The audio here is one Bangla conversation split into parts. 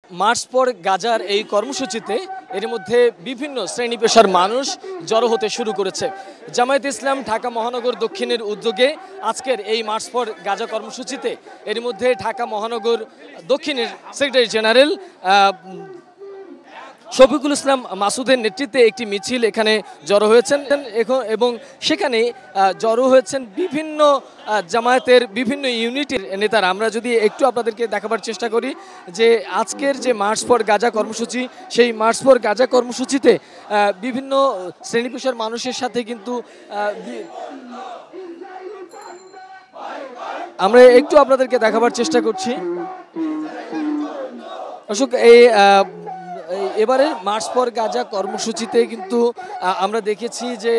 মার্চ পর গাজার এই কর্মসূচিতে এর মধ্যে বিভিন্ন শ্রেণী পেশার মানুষ জড়ো হতে শুরু করেছে। জামায়াতে ইসলাম ঢাকা মহানগর দক্ষিণের উদ্যোগে আজকের এই মার্চ ফর গাজা কর্মসূচিতে এর মধ্যে ঢাকা মহানগর দক্ষিণের সেক্রেটারি জেনারেল শফিকুল ইসলাম মাসুদের নেতৃত্বে একটি মিছিল এখানে জড়ো হয়েছেন এবং সেখানে জড়ো হয়েছেন বিভিন্ন জামায়াতের বিভিন্ন ইউনিটের নেতারা। আমরা যদি একটু আপনাদেরকে দেখাবার চেষ্টা করি যে আজকের যে মার্চ ফর গাজা কর্মসূচি, সেই মার্চ ফর গাজা কর্মসূচিতে বিভিন্ন শ্রেণী পেশার মানুষের সাথে কিন্তু আমরা একটু আপনাদেরকে দেখাবার চেষ্টা করছি। অশোক, এই এবারে মার্চ ফর গাজা কর্মসূচিতে কিন্তু আমরা দেখেছি যে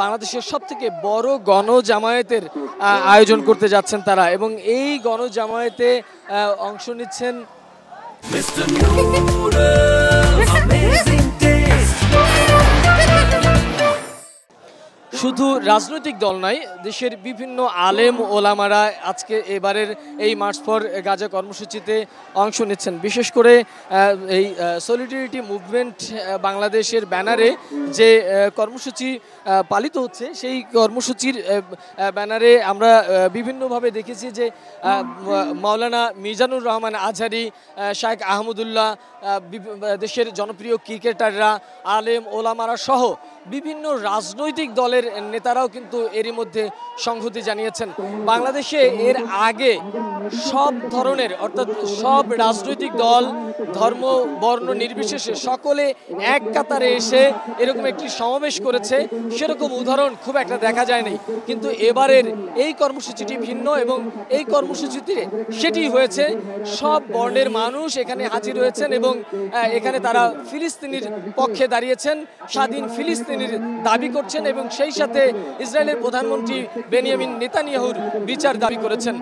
বাংলাদেশের সবথেকে বড় গণজামায়াতের আয়োজন করতে যাচ্ছেন তারা, এবং এই গণজামায়াতে অংশ নিচ্ছেন শুধু রাজনৈতিক দল নয়, দেশের বিভিন্ন আলেম ওলামারা আজকে এবারের এই মার্চ ফর গাজা কর্মসূচিতে অংশ নিচ্ছেন। বিশেষ করে এই সলিডারিটি মুভমেন্ট বাংলাদেশের ব্যানারে যে কর্মসূচি পালিত হচ্ছে, সেই কর্মসূচির ব্যানারে আমরা বিভিন্নভাবে দেখেছি যে মাওলানা মিজানুর রহমান আজহারি, শাইখ আহমদুল্লাহ, দেশের জনপ্রিয় ক্রিকেটাররা, আলেম ওলামারা সহ বিভিন্ন রাজনৈতিক দলের নেতারাও কিন্তু এরই মধ্যে সংহতি জানিয়েছেন। বাংলাদেশে এর আগে সব ধরনের অর্থাৎ সব রাজনৈতিক দল, ধর্ম, বর্ণ নির্বিশেষে সকলে এক কাতারে এসে এরকম একটি সমাবেশ করেছে, সেরকম উদাহরণ খুব একটা দেখা যায়নি। কিন্তু এবারের এই কর্মসূচিটি ভিন্ন, এবং এই কর্মসূচিতে সেটি হয়েছে সব বর্ণের মানুষ এখানে হাজির হয়েছেন এবং এখানে তারা ফিলিস্তিনির পক্ষে দাঁড়িয়েছেন, স্বাধীন ফিলিস্তিনির দাবি করছেন এবং সেই সাথে ইসরায়েলের প্রধানমন্ত্রী বেনিয়ামিন নেতানিয়াহুর বিচার দাবি করেছেন।